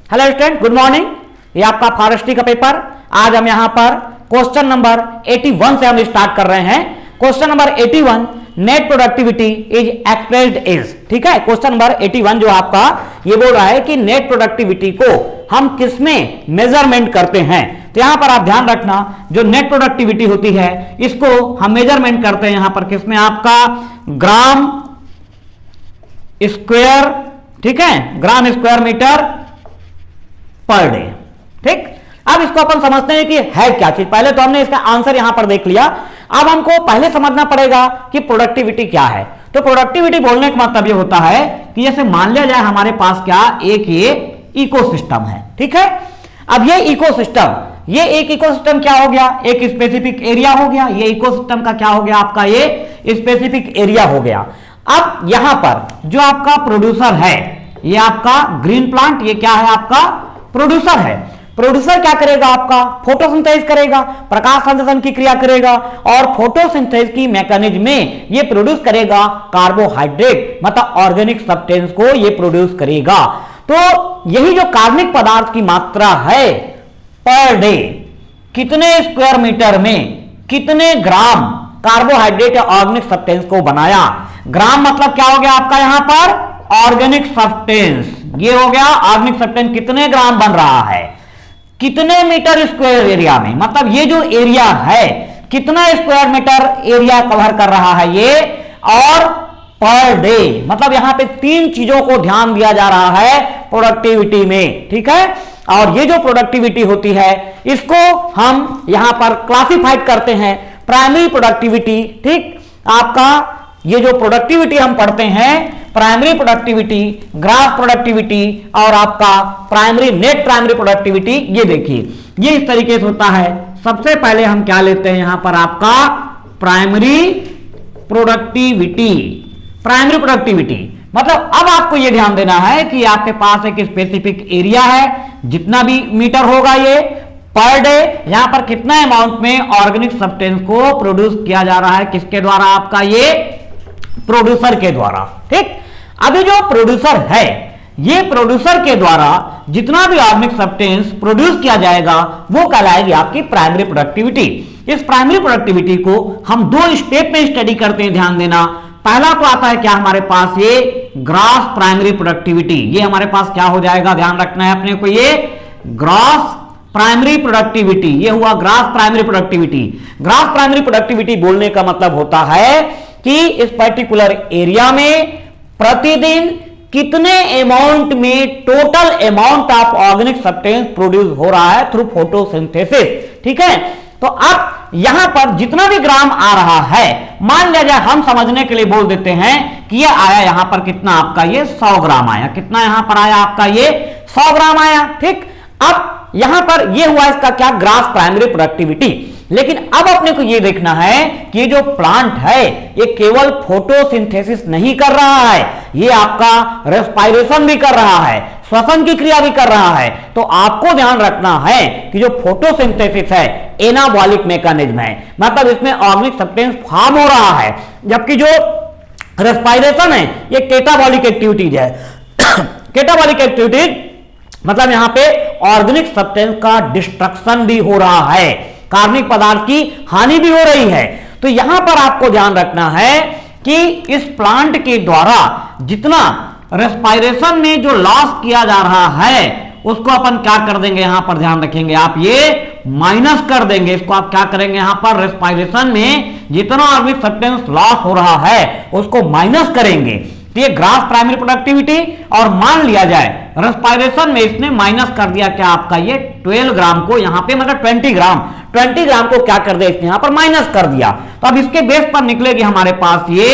Hello student, good morning. ये आपका forestry का पेपर। आज हम यहां पर क्वेश्चन नंबर 81 से हम स्टार्ट कर रहे हैं। Question number 81, net productivity is expressed is. ठीक है, क्वेश्चन नंबर 81 जो आपका ये बोल रहा है कि नेट प्रोडक्टिविटी को हम किसमें मेजरमेंट करते हैं। तो यहां पर आप ध्यान रखना, जो नेट प्रोडक्टिविटी होती है इसको हम मेजरमेंट करते हैं यहां पर किसमें, आपका ग्राम स्क्वायर, ठीक है, ग्राम स्क्वायर मीटर पर डे। ठीक, अब इसको अपन समझते हैं कि है क्या चीज। पहले तो हमने इसका आंसर यहां पर देख लिया, अब हमको पहले समझना पड़ेगा कि प्रोडक्टिविटी क्या है। तो प्रोडक्टिविटी बोलने का मतलब ये होता है कि जैसे मान लिया जाए हमारे पास क्या एक ये इकोसिस्टम है। ठीक है, अब ये इकोसिस्टम, ये एक इकोसिस्टम क्या हो गया, एक स्पेसिफिक एरिया हो गया। ये इकोसिस्टम का क्या हो गया, आपका ये स्पेसिफिक एरिया हो गया। अब यहां पर जो आपका प्रोड्यूसर है, ये आपका ग्रीन प्लांट, ये क्या है, आपका प्रोड्यूसर है। प्रोड्यूसर क्या करेगा, आपका फोटोसिंथेसिस करेगा, प्रकाश संश्लेषण की क्रिया करेगा और फोटोसिंथेसिस की मैकेनिज्म में ये प्रोड्यूस करेगा कार्बोहाइड्रेट, मतलब ऑर्गेनिक सब्सटेंस को ये प्रोड्यूस करेगा। तो यही जो कार्बनिक पदार्थ की मात्रा है पर डे, कितने स्क्वायर मीटर में कितने ग्राम कार्बोहाइड्रेट या ऑर्गेनिक सब्सटेंस को बनाया। ग्राम मतलब क्या हो गया आपका यहां पर, ऑर्गेनिक सब्सटेंस, ये हो गया ऑर्गेनिक सब्सटेंस कितने ग्राम बन रहा है, कितने मीटर स्क्वायर एरिया में, मतलब ये जो एरिया है कितना स्क्वायर मीटर एरिया कवर कर रहा है ये, और पर डे, मतलब यहां पे तीन चीजों को ध्यान दिया जा रहा है प्रोडक्टिविटी में। ठीक है, और ये जो प्रोडक्टिविटी होती है इसको हम यहां पर क्लासिफाइड करते हैं प्राइमरी प्रोडक्टिविटी। ठीक, आपका ये जो प्रोडक्टिविटी हम पढ़ते हैं, प्राइमरी प्रोडक्टिविटी, ग्रास प्रोडक्टिविटी और आपका प्राइमरी नेट प्राइमरी प्रोडक्टिविटी, ये देखिए ये इस तरीके से होता है। सबसे पहले हम क्या लेते हैं यहां पर, आपका प्राइमरी प्रोडक्टिविटी। प्राइमरी प्रोडक्टिविटी मतलब अब आपको ये ध्यान देना है कि आपके पास एक स्पेसिफिक एरिया है, जितना भी मीटर होगा ये पर डे, यहां पर कितना अमाउंट में ऑर्गेनिक सब्सटेंस को प्रोड्यूस किया जा रहा है, किसके द्वारा, आपका ये प्रोड्यूसर के द्वारा। ठीक, अभी जो प्रोड्यूसर है, ये प्रोड्यूसर के द्वारा जितना भी ऑर्गेनिक सब्सटेंस प्रोड्यूस किया जाएगा वो कहलाएगी आपकी प्राइमरी प्रोडक्टिविटी। इस प्राइमरी प्रोडक्टिविटी को हम दो स्टेप में स्टडी करते हैं, ध्यान देना। पहला तो आता है क्या हमारे पास, ये ग्रॉस प्राइमरी प्रोडक्टिविटी, ये हमारे पास क्या हो जाएगा, ध्यान रखना है अपने को, ये ग्रॉस प्राइमरी प्रोडक्टिविटी, ये हुआ gross primary productivity. Gross primary productivity बोलने का मतलब होता है कि इस पर्टिकुलर एरिया में प्रतिदिन कितने अमाउंट में total amount of organic substance produce हो रहा है थ्रू फोटोसिंथेसिस। ठीक है, तो अब यहां पर जितना भी ग्राम आ रहा है, मान लिया जाए हम समझने के लिए बोल देते हैं कि ये आया यहां पर कितना, आपका ये 100 ग्राम आया। कितना यहां पर आया, आपका ये 100 ग्राम आया। ठीक, अब यहां पर ये हुआ इसका क्या, ग्रॉस प्राइमरी प्रोडक्टिविटी। लेकिन अब अपने को ये देखना है कि ये जो प्लांट है ये केवल फोटोसिंथेसिस नहीं कर रहा है, ये आपका रेस्पायरेशन भी कर रहा है, श्वसन की क्रिया भी कर रहा है। तो आपको ध्यान रखना है कि जो फोटोसिंथेसिस है एनाबॉलिक मैकेनिज्म है, मतलब इसमें ऑर्गेनिक सब्सटेंस फॉर्म हो रहा है, जबकि जो रेस्पायरेशन है ये कैटाबॉलिक एक्टिविटीज है। कैटाबॉलिक एक्टिविटीज मतलब यहां पे ऑर्गेनिक सब्सटेंस का डिस्ट्रक्शन भी हो रहा है, कार्बनिक पदार्थ की हानि भी हो रही है। तो यहां पर आपको ध्यान रखना है कि इस प्लांट के द्वारा जितना रेस्पायरेशन में जो लॉस किया जा रहा है उसको अपन क्या कर देंगे, यहां पर ध्यान रखेंगे आप, ये माइनस कर देंगे। इसको आप क्या करेंगे, यहां पर रेस्पायरेशन में जितना ऑर्गेनिक सब्सटेंस लॉस हो रहा है उसको माइनस करेंगे। तो ये ग्रॉस प्राइमरी प्रोडक्टिविटी, और मान लिया जाए रेस्पायरेशन में इसने माइनस कर दिया क्या, आपका ये 12 ग्राम को यहां पे, मतलब 20 ग्राम को क्या कर दिया इसने यहां पर माइनस कर दिया। तो अब इसके बेस पर निकलेगी हमारे पास ये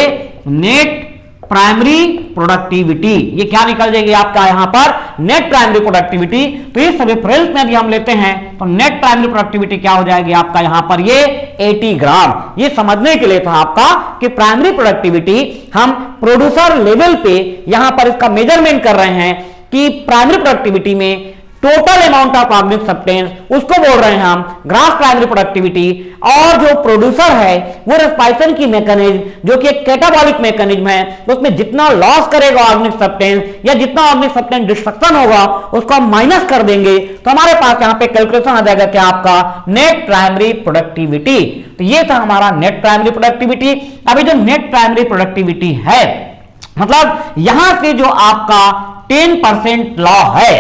नेट प्राइमरी प्रोडक्टिविटी। ये क्या निकल जाएगी आपका यहां पर, नेट प्राइमरी प्रोडक्टिविटी। तो इस रेफरेंस में यदि हम लेते हैं तो नेट प्राइमरी प्रोडक्टिविटी क्या हो जाएगी आपका यहां पर, ये 80 ग्राम। ये समझने के लिए था आपका कि प्राइमरी प्रोडक्टिविटी हम प्रोड्यूसर लेवल पे यहां पर इसका मेजरमेंट कर रहे हैं कि प्राइमरी प्रोडक्टिविटी में total amount of organic substance, उसको बोल रहे हैं हम ग्रॉस प्राइमरी प्रोडक्टिविटी। और जो प्रोड्यूसर है वो रेस्पिरेशन की मैकेनिज्म, जो कि एक कैटाबॉलिक मैकेनिज्म है, उसमें जितना लॉस करेगा ऑर्गेनिक सब्सटेंस या जितना ऑर्गेनिक सब्सटेंस डिस्ट्रक्शन होगा उसको हम माइनस कर देंगे, तो हमारे पास यहां पे कैलकुलेशन आ जाएगा क्या आपका नेट प्राइमरी प्रोडक्टिविटी। तो ये था हमारा नेट प्राइमरी प्रोडक्टिविटी। अभी जो नेट प्राइमरी प्रोडक्टिविटी है, मतलब यहां से जो आपका 10% लॉ है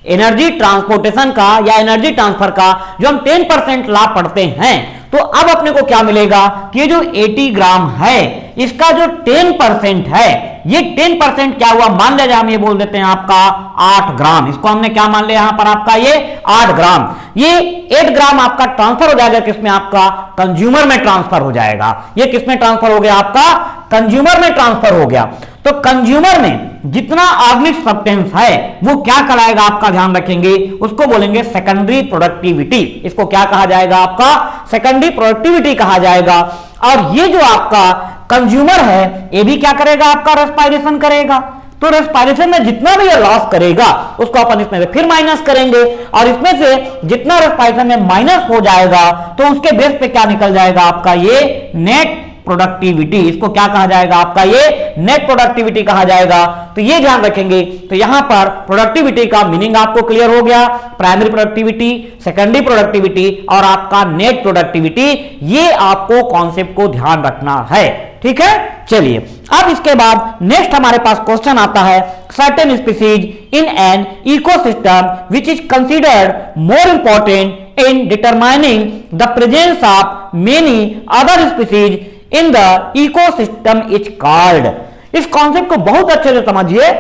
एनर्जी ट्रांसपोर्टेशन का या एनर्जी ट्रांसफर का, जो हम 10% लॉ पढ़ते हैं, तो अब अपने को क्या मिलेगा कि ये जो 80 ग्राम है इसका जो 10% है, ये 10% क्या हुआ, मान लिया जाए हम ये बोल देते हैं आपका 8 ग्राम। इसको हमने क्या मान लिया यहां पर आपका ये 8 ग्राम। ये 8 ग्राम आपका ट्रांसफर हो जाएगा किसमें, आपका कंज्यूमर में ट्रांसफर हो जाएगा। ये किसमें ट्रांसफर हो गया, आपका कंज्यूमर में ट्रांसफर हो गया। तो कंज्यूमर में जितना ऑर्गेनिक सब्सटेंस है वो क्या कहलाएगा, आपका ध्यान रखेंगे, उसको बोलेंगे सेकेंडरी प्रोडक्टिविटी। इसको क्या कहा जाएगा, आपका सेकेंडरी प्रोडक्टिविटी कहा जाएगा। और ये जो आपका कंज्यूमर है ये भी क्या करेगा, आपका रेस्पिरेशन करेगा। तो रेस्पिरेशन में जितना भी ये लॉस करेगा उसको अपन इसमें से फिर माइनस करेंगे, और इसमें से जितना रेस्पिरेशन में माइनस हो जाएगा तो उसके बेस पे क्या निकल जाएगा, आपका ये नेट प्रोडक्टिविटी। इसको क्या कहा जाएगा, आपका ये नेट प्रोडक्टिविटी कहा जाएगा। तो ये ध्यान रखेंगे। तो यहां पर प्रोडक्टिविटी का मीनिंग आपको क्लियर हो गया, प्राइमरी प्रोडक्टिविटी, सेकेंडरी प्रोडक्टिविटी और आपका नेट प्रोडक्टिविटी। ये आपको कॉन्सेप्ट को ध्यान रखना है, ठीक है। चलिए अब इसके बाद नेक्स्ट हमारे पास क्वेश्चन आता है, certain species in an ecosystem which is considered more important in determining the presence of many other species in the ecosystem is called. इस कॉन्सेप्ट को बहुत अच्छे से समझिए।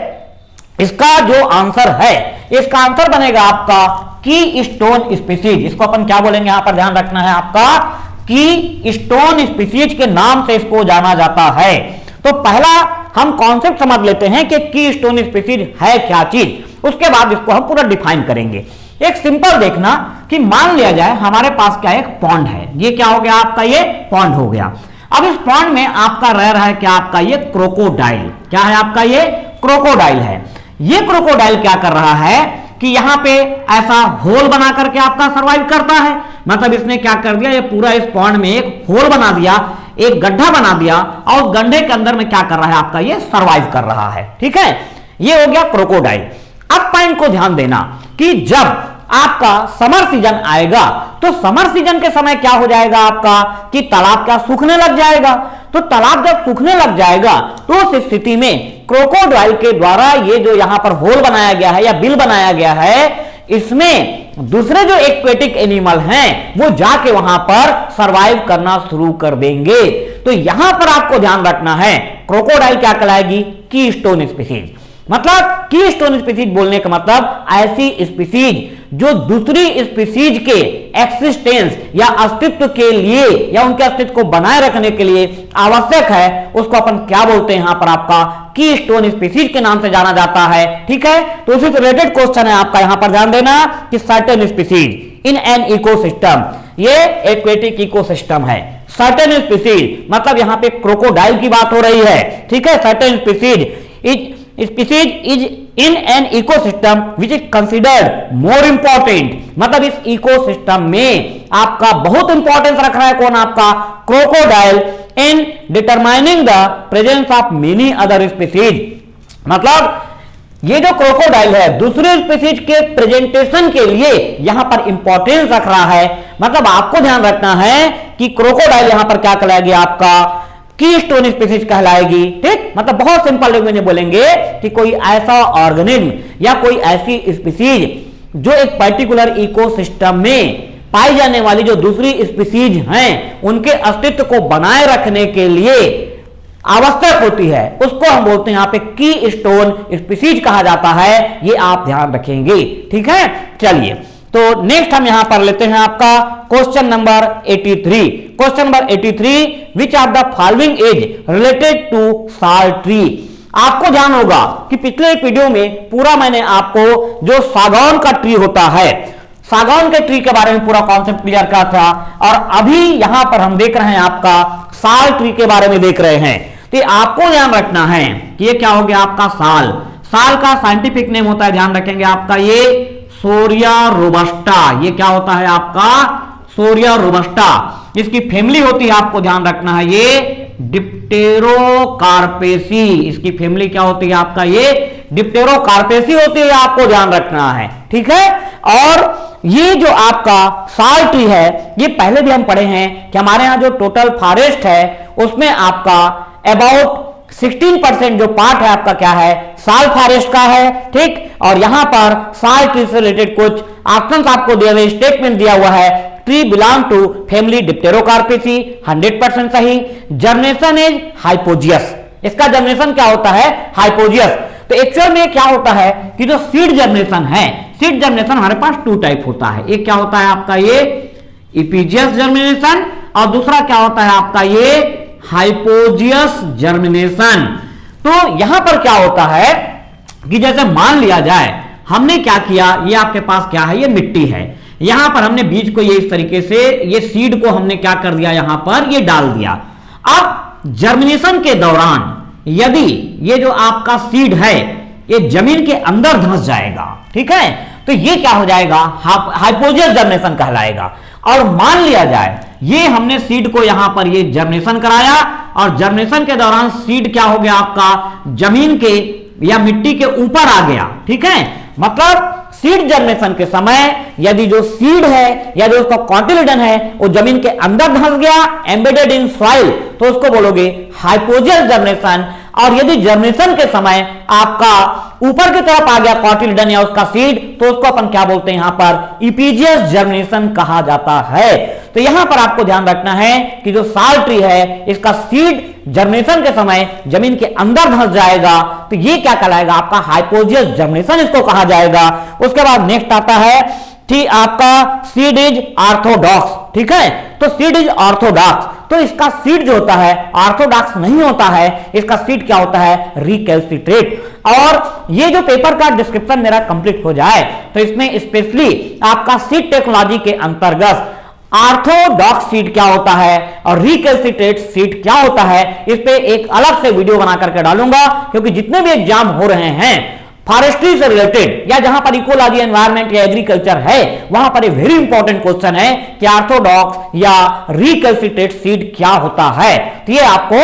इसका जो आंसर है, इसका आंसर बनेगा आपका की स्टोन स्पीसीज। इसको अपन क्या बोलेंगे, यहां पर ध्यान रखना है, आपका की स्टोन स्पीसीज के नाम से इसको जाना जाता है। तो पहला हम कॉन्सेप्ट समझ लेते हैं कि की स्टोन स्पीसीज है क्या चीज, उसके बाद इसको हम पूरा डिफाइन करेंगे। एक सिंपल देखना कि मान लिया जाए हमारे पास क्या एक पॉन्ड है, ये क्या हो गया, आपका ये पॉन्ड हो गया। अब इस पॉन्ड में आपका रह रहा है क्या, आपका ये क्रोकोडाइल। क्या है, आपका ये क्रोकोडाइल है। ये क्रोकोडाइल क्या कर रहा है कि यहां पे ऐसा होल बना करके आपका सर्वाइव करता है। मतलब इसने क्या कर दिया, ये पूरा इस पॉन्ड में एक होल बना दिया, एक गड्ढा बना दिया, और उस गड्ढे के अंदर में क्या कर रहा है, आपका ये सर्वाइव कर रहा है, ठीक है। ये हो गया क्रोकोडाइल। अब पॉइंट को ध्यान देना कि जब आपका समर सीजन आएगा तो समर सीजन के समय क्या हो जाएगा आपका कि तालाब क्या सूखने लग जाएगा। तो तालाब जब सूखने लग जाएगा तो उस स्थिति में क्रोकोडाइल के द्वारा ये जो यहां पर होल बनाया गया है या बिल बनाया गया है, इसमें दूसरे जो एक्वेटिक एनिमल हैं वो जाके वहां पर सरवाइव करना शुरू कर देंगे। तो यहां पर आपको ध्यान रखना है, क्रोकोडाइल क्या कहलाएगी, की स्टोन स्पीसीज। मतलब की स्टोन स्पीसीज बोलने का मतलब ऐसी स्पीसीज जो दूसरी स्पीसीज के एक्सिस्टेंस या अस्तित्व के लिए या उनके अस्तित्व को बनाए रखने के लिए आवश्यक है, उसको अपन क्या बोलते हैं, यहां पर आपका की स्टोन स्पीसीज के नाम से जाना जाता है, ठीक है। तो उसी से रिलेटेड क्वेश्चन है आपका, यहां पर ध्यान देना कि certain species in an ecosystem, ये एक्वेटिक इकोसिस्टम है। सर्टेन स्पीसीज मतलब यहां पे क्रोकोडाइल की बात हो रही है, ठीक है। Certain species is in an ecosystem which is considered more important. मतलब इस इकोसिस्टम में आपका बहुत इंपॉर्टेंस रख रहा है कौन, आपका crocodile, in determining the presence of many other species. मतलब ये जो क्रोकोडाइल है दूसरे स्पीसीज के प्रेजेंटेशन के लिए यहां पर इंपॉर्टेंस रख रहा है। मतलब आपको ध्यान रखना है कि क्रोकोडाइल यहां पर क्या कहलाएगी, आपका की स्टोन स्पीसीज कहलाएगी, ठीक। मतलब बहुत सिंपल लैंग्वेज में बोलेंगे कि कोई ऐसा ऑर्गेनिज्म या कोई ऐसी स्पीसीज जो एक पर्टिकुलर इकोसिस्टम में पाई जाने वाली जो दूसरी स्पीसीज हैं उनके अस्तित्व को बनाए रखने के लिए आवश्यक होती है, उसको हम बोलते हैं यहां पे की स्टोन स्पीसीज कहा जाता है। ये आप ध्यान रखेंगे, ठीक है। चलिए तो नेक्स्ट हम यहां पर लेते हैं आपका question number 83। Question number 83, which of the following is related to sal tree. आपको ध्यान होगा कि पिछले वीडियो में पूरा मैंने आपको जो सागौन का ट्री होता है, सागौन के ट्री के बारे में पूरा कॉन्सेप्ट क्लियर करा था, और अभी यहां पर हम देख रहे हैं आपका साल ट्री के बारे में देख रहे हैं। तो आपको ध्यान रखना है कि ये क्या हो गया आपका साल। साल का साइंटिफिक नेम होता है, ध्यान रखेंगे आपका ये सोरिया रोबस्टा। ये क्या होता है आपका? सोरिया रोबस्टा। इसकी फैमिली होती है, आपको ध्यान रखना है, ये डिप्टेरोकार्पेसी। इसकी फैमिली क्या होती है आपका? ये डिप्टेरोकार्पेसी होती है, आपको ध्यान रखना है, ठीक है। और ये जो आपका साल ट्री है, ये पहले भी हम पढ़े हैं कि हमारे यहां जो टोटल फॉरेस्ट है उसमें आपका अबाउट 16% जो पार्ट है आपका क्या है? साल फॉरेस्ट का है, ठीक। और यहां पर साल ट्री से रिलेटेड कुछ ऑप्शंस आपको दिए हुए, स्टेटमेंट दिया हुआ है। Tree belong to family dipterocarpaceae, 100% सही। Germination is hypogeous. इसका जर्मिनेशन क्या होता है? हाइपोजियस। तो एक्चुअल में क्या होता है कि जो सीड जर्मिनेशन है, सीड जर्मिनेशन हमारे पास 2 टाइप होता है। एक क्या होता है आपका? ये इपीजियस जर्मिनेशन, और दूसरा क्या होता है आपका? ये हाइपोजियस जर्मिनेशन। तो यहां पर क्या होता है कि जैसे मान लिया जाए हमने क्या किया, ये आपके पास क्या है? ये मिट्टी है। यहां पर हमने बीज को ये इस तरीके से, ये सीड को हमने क्या कर दिया? यहां पर ये डाल दिया। अब जर्मिनेशन के दौरान यदि ये जो आपका सीड है ये जमीन के अंदर धंस जाएगा, ठीक है, तो ये क्या हो जाएगा? हाइपोजियस जर्मिनेशन कहलाएगा। और मान लिया जाए ये हमने सीड को यहां पर ये जर्मिनेशन कराया, और जर्मिनेशन के दौरान सीड क्या हो गया आपका? जमीन के या मिट्टी के ऊपर आ गया, ठीक है। मतलब सीड जर्मिनेशन के समय यदि जो सीड है या जो उसका कॉटिलिडन है वो जमीन के अंदर धंस गया, एम्बेडेड इन सॉइल, तो उसको बोलोगे हाइपोजियस जर्मिनेशन। और यदि जर्मिनेशन के समय आपका ऊपर की तरफ आ गया कॉटिलिडन या उसका सीड, तो उसको अपन क्या बोलते हैं? यहां पर इपीजियस जर्मिनेशन कहा जाता है। तो यहां पर आपको ध्यान रखना है कि जो साल ट्री है इसका सीड जर्मिनेशन के समय जमीन के अंदर धंस जाएगा, तो ये क्या कहलाएगा? आपका हाइपोजियस जर्मिनेशन इसको कहा जाएगा। उसके बाद नेक्स्ट आता है ठीक आपका सीड इज ऑर्थोडॉक्स, ठीक है। तो सीड इज ऑर्थोडॉक्स, तो इसका सीड जो होता है ऑर्थोडॉक्स नहीं होता है, इसका सीड क्या होता है? रिकैल्सिट्रेट। और ये जो पेपर का डिस्क्रिप्शन मेरा कंप्लीट हो जाए तो इसमें स्पेशली आपका सीड टेक्नोलॉजी के अंतर्गत ऑर्थोडॉक्स सीड क्या होता है और रिकैल्सिट्रेट सीड क्या होता है, इस पे एक अलग से वीडियो बना करके डालूंगा, क्योंकि जितने भी एग्जाम हो रहे हैं फॉरेस्ट्री से रिलेटेड या जहां पर इकोलॉजी एनवायरनमेंट या एग्रीकल्चर है, वहां पर एक वेरी इंपॉर्टेंट क्वेश्चन है कि ऑर्थोडॉक्स या रिकैल्सिट्रेट सीड क्या होता है। तो ये आपको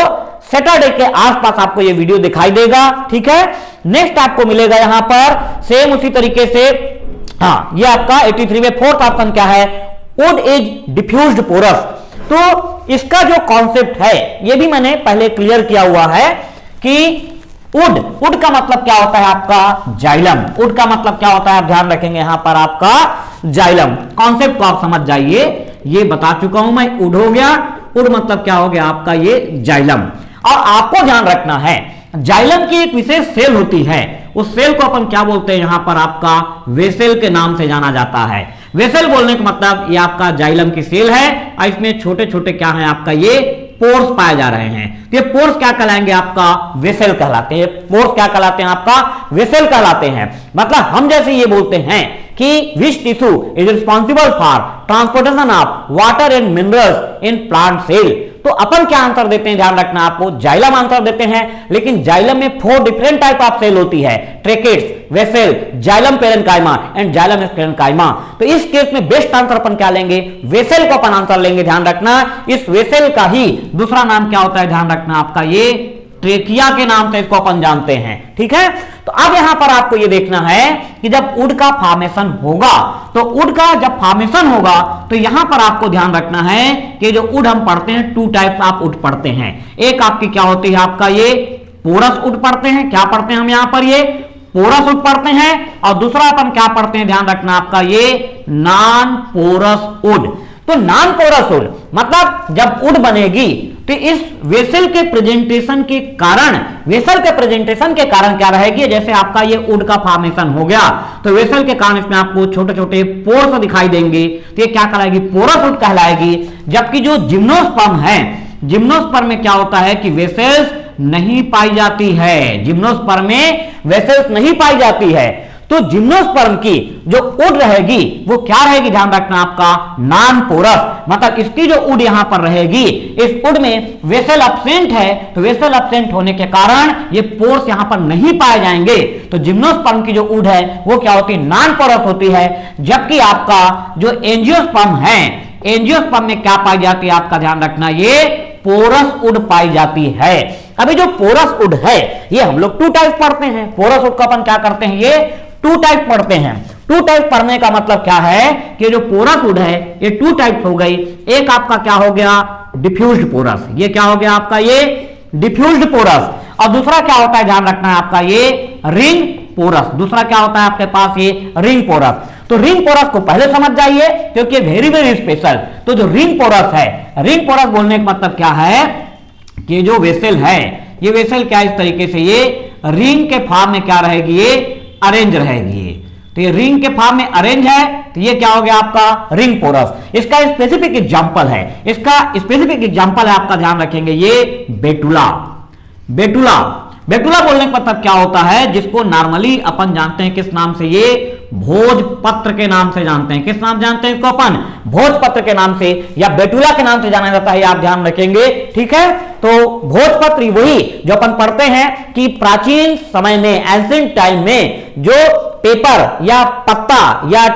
सैटरडे के आसपास आपको ये वीडियो दिखाई देगा, ठीक है। नेक्स्ट आपको मिलेगा यहां पर सेम उसी तरीके से, हाँ, ये आपका 83 में फोर्थ ऑप्शन क्या है? Wood is diffused porous. तो इसका जो कॉन्सेप्ट है ये भी मैंने पहले क्लियर किया हुआ है कि वुड, वुड का मतलब क्या होता है आपका? जाइलम। वुड का मतलब क्या होता है आप ध्यान रखेंगे यहां पर आपका जाइलम। कॉन्सेप्ट को आप समझ जाइए, ये बता चुका हूं मैं। वुड हो गया, वुड मतलब क्या हो गया आपका? ये जाइलम। और आपको ध्यान रखना है जाइलम की एक विशेष सेल होती है, उस सेल को अपन क्या बोलते हैं? यहां पर आपका वेसेल के नाम से जाना जाता है। वेसेल बोलने का मतलब ये आपका जाइलम की सेल है और इसमें छोटे छोटे क्या है आपका? ये पोर्स पाए जा रहे हैं। ये पोर्स क्या कहलाएंगे? आपका वेसेल कहलाते हैं। पोर्स क्या कहलाते हैं? आपका वेसेल कहलाते हैं। मतलब हम जैसे ये बोलते हैं कि which tissue is responsible for transportation of water and minerals in plant cell, तो अपन क्या आंसर देते हैं? ध्यान रखना आपको, जाइलम आंसर देते हैं। लेकिन जाइलम में 4 डिफरेंट टाइप ऑफ सेल होती है, ट्रेकेट्स, vessel, xylem parenchyma and xylem sclerenchyma. तो इस केस में बेस्ट आंसर अपन क्या लेंगे? वेसेल को अपन आंसर लेंगे। ध्यान रखना इस वेसेल का ही दूसरा नाम क्या होता है? ध्यान रखना आपका ये ट्रेकिया के नाम से इसको अपन जानते हैं, ठीक है। तो अब यहां पर आपको ये देखना है कि जब वुड का फॉर्मेशन होगा, तो वुड का जब फॉर्मेशन होगा तो यहां पर आपको ध्यान रखना है कि जो वुड हम पढ़ते हैं 2 टाइप्स ऑफ वुड पढ़ते हैं। एक आपकी क्या होती है? आपका ये पोरस वुड पढ़ते हैं। क्या पढ़ते हैं हम यहां पर? ये पोरस वुड पढ़ते हैं। और दूसरा अपन क्या पढ़ते हैं? ध्यान रखना आपका ये नॉन पोरस वुड। तो नॉन पोरस वुड मतलब जब वुड बनेगी तो इस वेसल के प्रेजेंटेशन के कारण, वेसल के प्रेजेंटेशन के कारण क्या रहेगी? जैसे आपका ये वुड का फॉर्मेशन हो गया तो वेसल के कारण इसमें आपको छोटे छोटे पोर्स दिखाई देंगे, तो ये क्या कहलाएगी? पोरस वुड कहलाएगी। जबकि जो जिम्नोस्पर्म है, जिम्नोस्पर्म में क्या होता है कि वेसल्स नहीं पाई जाती है, जिम्नोस्पर्म में वेसल्स नहीं पाई जाती है। तो जिम्नोस्पर्म की जो उड रहेगी वो क्या रहेगी, ध्यान रखना आपका, नॉन पोरस, मतलब इसकी जो उड यहां पर रहेगी, इस उड में वेसल एब्सेंट है, तो वेसल एब्सेंट होने के कारण ये पोर्स यहां पर नहीं पाए जाएंगे। तो जिम्नोस्पर्म की जो उड है वो क्या होती है, नॉन पोरस होती है। जबकि आपका जो एंजियोस्पर्म है, एंजियोस्पर्म में क्या पाई जाती है, आपका ध्यान रखना, ये पोरस उड पाई जाती है। अभी जो पोरस उड है ये हम लोग 2 टाइप पढ़ते हैं। पोरस उड को अपन क्या करते हैं, ये 2 टाइप पढ़ते हैं। 2 टाइप पढ़ने का मतलब क्या है कि जो पोरस उड है ये 2 टाइप हो गई। एक आपका क्या हो गया, डिफ्यूज्ड पोरस, ये क्या हो गया आपका, ये डिफ्यूज्ड पोरस। और दूसरा क्या होता है, ध्यान रखना है आपका, ये रिंग पोरस। दूसरा क्या होता है आपके पास, ये रिंग पोरस। तो रिंग पोरस को पहले समझ जाइए क्योंकि वेरी वेरी स्पेशल। तो जो रिंग पोरस है, रिंग पोरस बोलने का मतलब क्या है कि जो वेसल है, ये वेसल क्या इस तरीके से ये रिंग के फॉर्म में क्या रहेगी, ये अरेंज रहेगी। तो ये रिंग के फॉर्म में अरेंज है, तो ये क्या हो गया आपका, रिंग पोरस। इसका स्पेसिफिक एग्जांपल है, इसका स्पेसिफिक एग्जांपल है आपका, ध्यान रखेंगे, ये बेटुला। बेटुला, बेटुला बोलने का मतलब क्या होता है, जिसको नॉर्मली अपन जानते हैं किस नाम से, ये भोजपत्र के नाम से जानते हैं। किस नाम जानते हैं इसको अपन, भोजपत्र के नाम से या बेटुला के नाम से जाना जाता है, आप ध्यान रखेंगे, ठीक है। तो भोजपत्र वही जो अपन पढ़ते हैं कि प्राचीन समय में, एंशिएंट टाइम में जो पेपर या पत्ता या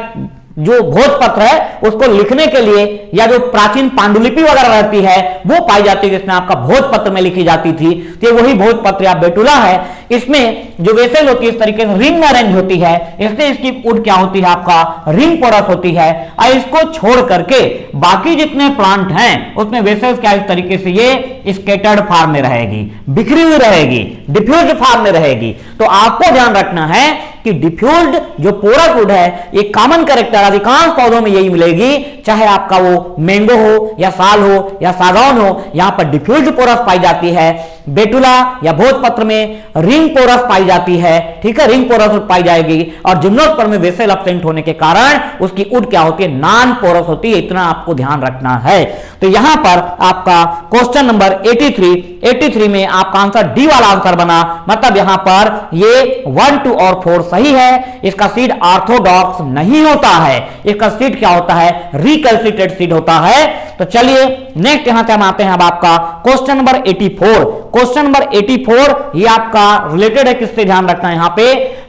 जो भोजपत्र है उसको लिखने के लिए, या जो प्राचीन पांडुलिपि वगैरह रहती है वो पाई जाती है, जिसमें आपका भोजपत्र में लिखी जाती थी, तो ये वही भोजपत्र या बेटुला है। इसमें जो वेसल होती है इस तरीके से रिंग में अरेंज होती है, इसलिए इसकी उड क्या होती है आपका, रिंग पोरस होती है। और इसको छोड़ करके बाकी जितने प्लांट हैं उसमें वेसल्स क्या इस तरीके से ये स्कैटर्ड फॉर्म में रहेगी, बिखरी हुई रहेगी, डिफ्यूज्ड फॉर्म में रहेगी। तो आपको ध्यान रखना है कि डिफ्यूज्ड जो पोरस उड है ये कॉमन कैरेक्टर अधिकांश पौधों में यही मिलेगी, चाहे आपका वो मैंगो हो या साल हो या सागौन हो, यहां पर डिफ्यूज्ड पोरस पाई जाती है। बेटुला या भोजपत्र में रिंग पोरस पाई जाती है, ठीक है, रिंग पोरस पाई जाएगी। और जिम्नोस्पर्म में वेसल एब्सेंट होने के कारण उसकी उड क्या होती है, नॉन पोरस होती है, इतना आपको ध्यान रखना है। तो यहां पर आपका क्वेश्चन नंबर 83 में आपका आंसर डी वाला आंसर बना, मतलब यहां पर ये 1, 2 और 4 सही है। इसका सीड ऑर्थोडॉक्स नहीं होता है, इसका सीड क्या होता है, रिकैल्सिट्रेट सीड होता है। तो चलिए नेक्स्ट यहां से हम आते हैं अब आपका क्वेश्चन नंबर 84। क्वेश्चन नंबर 84 ये आपका रिलेटेड है किससे, ध्यान रखना है यहां पे,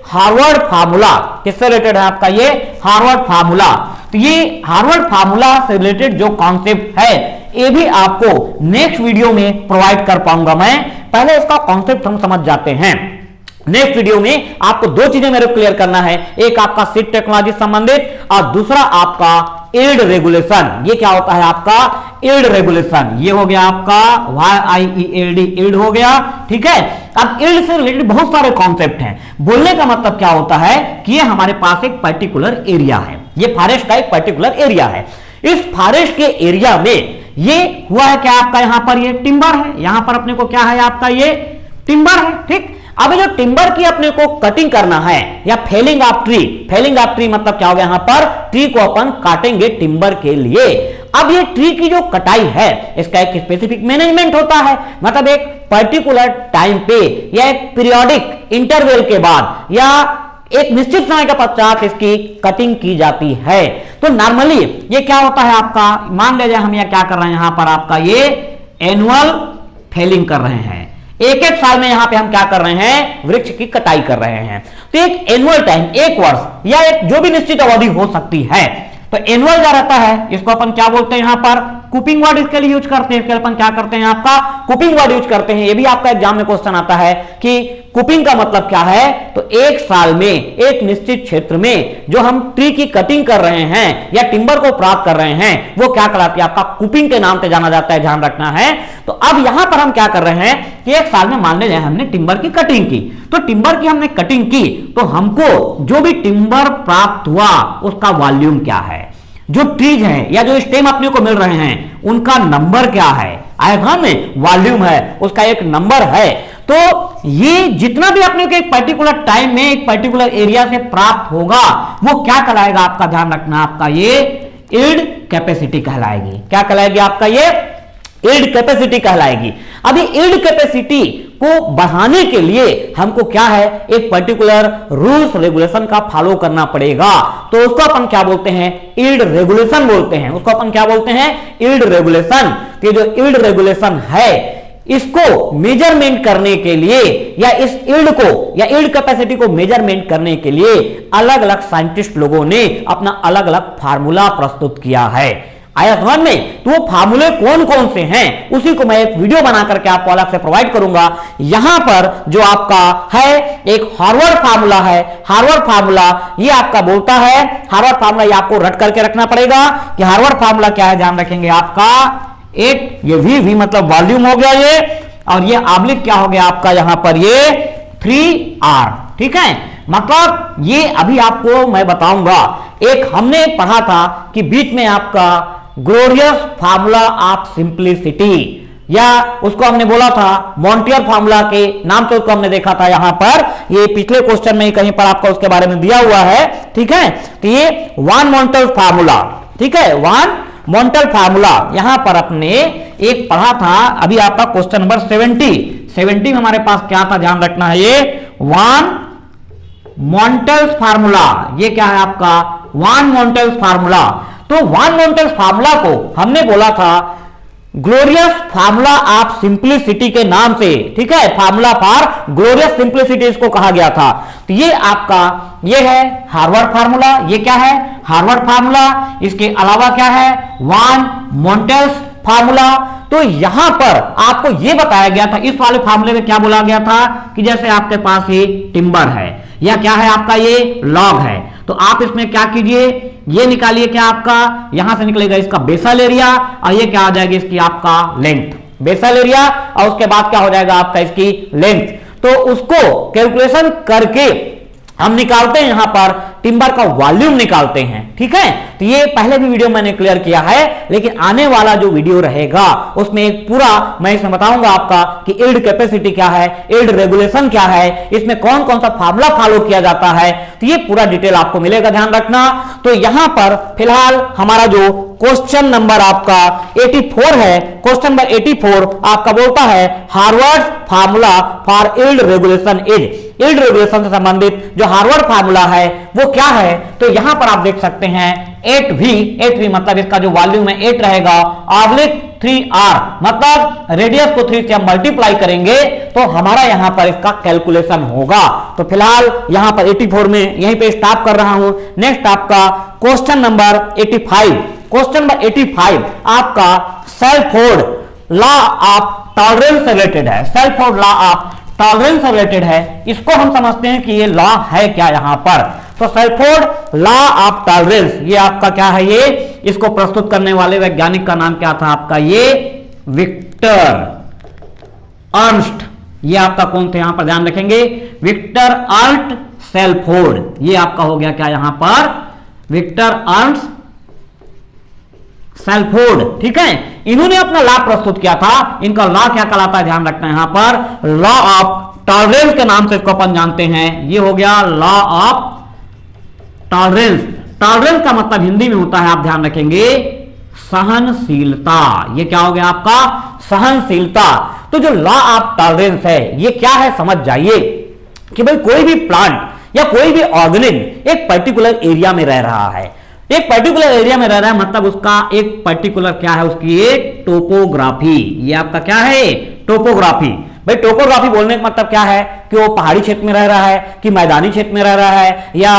हार्वर्ड फार्मूला। किससे रिलेटेड है आपका, ये हार्वर्ड फार्मूला। तो ये हार्वर्ड फार्मूला से रिलेटेड जो कॉन्सेप्ट है ये भी आपको नेक्स्ट वीडियो में प्रोवाइड कर पाऊंगा मैं। पहले इसका कॉन्सेप्ट हम समझ जाते हैं। नेक्स्ट वीडियो में आपको 2 चीजें मेरे को क्लियर करना है, एक आपका सीड टेक्नोलॉजी संबंधित और दूसरा आपका यील्ड रेगुलेशन। ये क्या होता है आपका, यील्ड रेगुलेशन। ये हो गया आपका YIELD, यील्ड हो गया, ठीक है। अब यील्ड से रिलेटेड बहुत सारे कॉन्सेप्ट हैं। बोलने का मतलब क्या होता है कि ये हमारे पास एक पर्टिकुलर एरिया है, ये फॉरेस्ट का एक पर्टिकुलर एरिया है। इस फॉरेस्ट के एरिया में ये हुआ है क्या आपका, यहां पर ये टिम्बर है, यहां पर अपने को क्या है आपका, ये टिम्बर है, ठीक। अब जो टिम्बर की अपने को कटिंग करना है या felling of tree, felling of tree मतलब क्या हो गया, यहां पर ट्री को अपन काटेंगे टिम्बर के लिए। अब ये ट्री की जो कटाई है इसका एक स्पेसिफिक मैनेजमेंट होता है, मतलब एक पर्टिकुलर टाइम पे या एक पीरियोडिक इंटरवल के बाद या एक निश्चित समय के पश्चात इसकी कटिंग की जाती है। तो नॉर्मली ये क्या होता है आपका, मान लीजिए हम ये क्या कर रहे हैं, यहां पर आपका ये एनुअल फेलिंग कर रहे हैं, एक एक साल में यहां पे हम क्या कर रहे हैं, वृक्ष की कटाई कर रहे हैं। तो एक एनुअल टाइम, एक वर्ष या एक जो भी निश्चित अवधि हो सकती है, तो एनुअल क्या रहता है, इसको अपन क्या बोलते हैं, यहां पर कुपिंग वर्ड इसके लिए यूज करते हैं। इसके लिए अपन क्या करते हैं, आपका कुपिंग वर्ड यूज करते हैं। ये भी आपका एग्जाम में क्वेश्चन आता है कि कुपिंग का मतलब क्या है। तो एक साल में एक निश्चित क्षेत्र में जो हम ट्री की कटिंग कर रहे हैं या टिम्बर को प्राप्त कर रहे हैं वो क्या कहलाती है, आपका कुपिंग के नाम से जाना जाता है, ध्यान रखना है। तो अब यहां पर हम क्या कर रहे हैं कि एक साल में मान लीजिए हमने टिम्बर की कटिंग की, तो टिम्बर की हमने कटिंग की तो हमको जो भी टिम्बर प्राप्त हुआ उसका वॉल्यूम क्या है, जो ट्रीज हैं या जो स्टेम अपने को मिल रहे हैं उनका नंबर क्या है, आएगा में वॉल्यूम है, उसका एक नंबर है। तो ये जितना भी अपने को एक पर्टिकुलर टाइम में एक पर्टिकुलर एरिया से प्राप्त होगा वो क्या कहलाएगा, आपका ध्यान रखना, आपका ये यील्ड कैपेसिटी कहलाएगी। क्या कहलाएगी आपका, ये यील्ड कैपेसिटी कहलाएगी। अब ये यील्ड कैपेसिटी को बढ़ाने के लिए हमको क्या है, एक पर्टिकुलर रूल्स रेगुलेशन का फॉलो करना पड़ेगा। तो उसको अपन क्या बोलते हैं, यील्ड रेगुलेशन बोलते हैं। उसको अपन क्या बोलते हैं, यील्ड रेगुलेशन। तो जो यील्ड रेगुलेशन है, इसको मेजरमेंट करने के लिए या इस यील्ड को या यील्ड कैपेसिटी को मेजरमेंट करने के लिए अलग अलग साइंटिस्ट लोगों ने अपना अलग अलग फार्मूला प्रस्तुत किया है। आया समझ में? तो वो फार्मूले कौन कौन से हैं उसी को मैं एक वीडियो बना करके आपको अलग से प्रोवाइड करूंगा। यहां पर जो आपका है एक हार्वर्ड फार्मूला है। हार्वर्ड फार्मूला ये आपका बोलता है, हार्वर्ड फार्मूला ये आपको रट करके रखना पड़ेगा कि हार्वर्ड फार्मूला क्या है। ध्यान रखेंगे आपका 8, ये V मतलब वॉल्यूम हो गया ये, और ये ऑब्लिक क्या हो गया आपका यहां पर ये 3R। ठीक है, मतलब ये अभी आपको मैं बताऊंगा। एक हमने पढ़ा था कि बीच में आपका ग्लोरियस फार्मूला ऑफ सिंप्लिसिटी, या उसको हमने बोला था मॉन्टियर फार्मूला के नाम से उसको हमने देखा था। यहां पर ये पिछले क्वेश्चन में कहीं पर आपका उसके बारे में दिया हुआ है। ठीक है, तो ये वन मॉन्टियर फार्मूला, ठीक है, वन मॉन्टियर फार्मूला यहां पर अपने एक पढ़ा था। अभी आपका क्वेश्चन नंबर 70 में हमारे पास क्या था, ध्यान रखना है, ये वन मॉन्टियर फार्मूला। ये क्या है आपका वन मॉन्टियर फार्मूला। तो वन मॉन्टियर फार्मूला को हमने बोला था ग्लोरियस फार्मूला ऑफ सिंप्लिसिटी के नाम से। ठीक है, फार्मूला फॉर ग्लोरियस सिंप्लिसिटी इसको कहा गया था। तो ये आपका ये है हार्वर्ड फार्मूला। ये क्या है, हार्वर्ड फार्मूला। इसके अलावा क्या है, वन मॉन्टियर फार्मूला। तो यहां पर आपको यह बताया गया था, इस वाले फार्मूले में क्या बोला गया था कि जैसे आपके पास ये टिम्बर है या क्या है आपका ये लॉग है, तो आप इसमें क्या कीजिए, ये निकालिए क्या आपका यहां से निकलेगा इसका बेसल एरिया, और ये क्या आ जाएगी इसकी आपका लेंथ, बेसल एरिया, और उसके बाद क्या हो जाएगा आपका इसकी लेंथ। तो उसको कैलकुलेशन करके हम निकालते हैं, यहां पर टिम्बर का वॉल्यूम निकालते हैं। ठीक है, तो ये पहले भी वीडियो मैंने क्लियर किया है, लेकिन आने वाला जो वीडियो रहेगा उसमें एक पूरा मैं इसमें बताऊंगा आपका कि यील्ड कैपेसिटी क्या है, यील्ड रेगुलेशन क्या है, इसमें कौन कौन सा फार्मूला फॉलो किया जाता है, तो ये पूरा डिटेल आपको मिलेगा, ध्यान रखना। तो यहां पर फिलहाल हमारा जो क्वेश्चन नंबर आपका 84 है, क्वेश्चन नंबर 84 आपका बोलता है Harvard formula for yield regulation is. Yield regulation से संबंधित जो हार्वर्ड फार्मूला है वो क्या है, तो यहां पर आप देख सकते हैं 8V मतलब इसका जो वॉल्यूम है 8 रहेगा, ऑब्लिक 3R मतलब रेडियस को 3 से हम मल्टीप्लाई करेंगे तो हमारा यहां पर इसका कैलकुलेशन होगा। तो फिलहाल यहां पर 84 में यहीं पे स्टॉप कर रहा हूं। नेक्स्ट आपका क्वेश्चन नंबर 85, क्वेश्चन नंबर 85 आपका सेल्फोर्ड लॉ ऑफ टॉलरेंस से रिलेटेड है। सेल्फोर्ड लॉ ऑफ टॉलरेंस से रिलेटेड है, इसको हम समझते हैं कि ये लॉ है क्या यहां पर। तो सेल्फोर्ड लॉ ऑफ टॉलरेंस ये आपका क्या है, ये इसको प्रस्तुत करने वाले वैज्ञानिक का नाम क्या था आपका, ये विक्टर अर्नस्ट। ये आपका कौन थे यहां पर ध्यान रखेंगे, विक्टर अर्नस्ट सेल्फोर्ड। ये आपका हो गया क्या यहां पर, विक्टर अर्नस्ट सेल्फोर्ड। ठीक है, इन्होंने अपना लॉ प्रस्तुत किया था। इनका लॉ क्या कहलाता है, ध्यान रखना है यहां पर, लॉ ऑफ टॉलरेंस के नाम से इसको अपन जानते हैं। ये हो गया लॉ ऑफ टॉलरेंस। टॉलरेंस का मतलब हिंदी में होता है, आप ध्यान रखेंगे, सहनशीलता। ये क्या हो गया आपका, सहनशीलता। तो जो लॉ ऑफ टॉलरेंस है ये क्या है समझ जाइए कि भाई कोई भी प्लांट या कोई भी ऑर्गेनिज्म एक पर्टिकुलर एरिया में रह रहा है, एक पर्टिकुलर एरिया में रह रहा है, मतलब उसका एक पर्टिकुलर क्या है, उसकी एक टोपोग्राफी। ये आपका क्या है, टोपोग्राफी। भाई टोपोग्राफी बोलने का मतलब क्या है कि वो पहाड़ी क्षेत्र में रह रहा है कि मैदानी क्षेत्र में रह रहा है या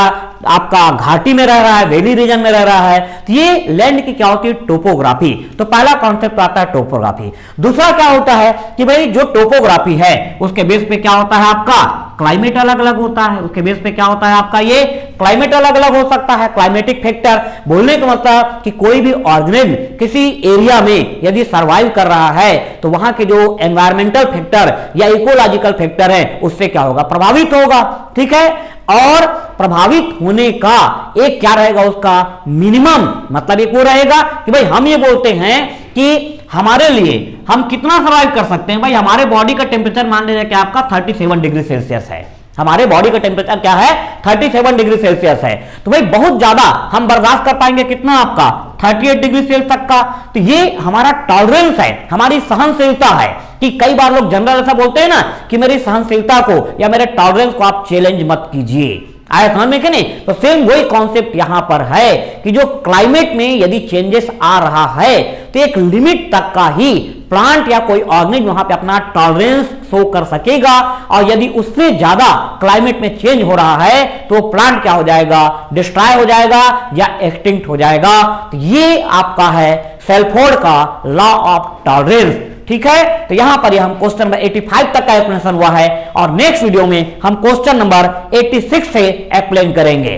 आपका घाटी में रह रहा है, वैली रीजन में रह रहा है। तो ये लैंड की क्या होती है, टोपोग्राफी। तो पहला कॉन्सेप्ट आता है टोपोग्राफी। दूसरा क्या होता है कि भाई जो टोपोग्राफी है उसके बेस पे क्या होता है आपका, क्लाइमेट अलग अलग होता है। उसके बेस पे क्या होता है आपका, ये क्लाइमेट अलग अलग हो सकता है। क्लाइमेटिक फैक्टर बोलने का मतलब कि कोई भी ऑर्गेनिज्म किसी एरिया में यदि सर्वाइव कर रहा है तो वहां के जो एनवायरमेंटल फैक्टर या इकोलॉजिकल फैक्टर है उससे क्या होगा, प्रभावित होगा। ठीक है, और प्रभावित होने का एक क्या रहेगा उसका मिनिमम, मतलब एक वो रहेगा कि भाई हम ये बोलते हैं कि हमारे लिए हम कितना सर्वाइव कर सकते हैं। भाई हमारे बॉडी का टेम्परेचर मान लीजिए कि आपका 37 डिग्री सेल्सियस है। हमारे बॉडी का टेम्परेचर क्या है 37 डिग्री सेल्सियस है, तो भाई बहुत ज्यादा हम बर्दाश्त कर पाएंगे कितना आपका 38 डिग्री सेल्सियस तक का। तो ये हमारा टॉलरेंस है, हमारी सहनशीलता है। कि कई बार लोग जनरल ऐसा बोलते हैं ना कि मेरी सहनशीलता को या मेरे टॉलरेंस को आप चैलेंज मत कीजिए, आया समझ में कि नहीं। तो सेम वही कॉन्सेप्ट यहां पर है कि जो क्लाइमेट में यदि चेंजेस आ रहा है तो एक लिमिट तक का ही प्लांट या कोई ऑर्गेनिज्म वहां पे अपना टॉलरेंस शो कर सकेगा, और यदि उससे ज्यादा क्लाइमेट में चेंज हो रहा है तो प्लांट क्या हो जाएगा, डिस्ट्रॉय हो जाएगा या एक्सटिंक्ट हो जाएगा। तो ये आपका है सेल्फोर्ड का लॉ ऑफ टॉलरेंस, ठीक है। तो यहां पर हम क्वेश्चन नंबर 85 तक का एक्सप्लेनेशन हुआ है, और नेक्स्ट वीडियो में हम क्वेश्चन नंबर 86 से एक्सप्लेन करेंगे।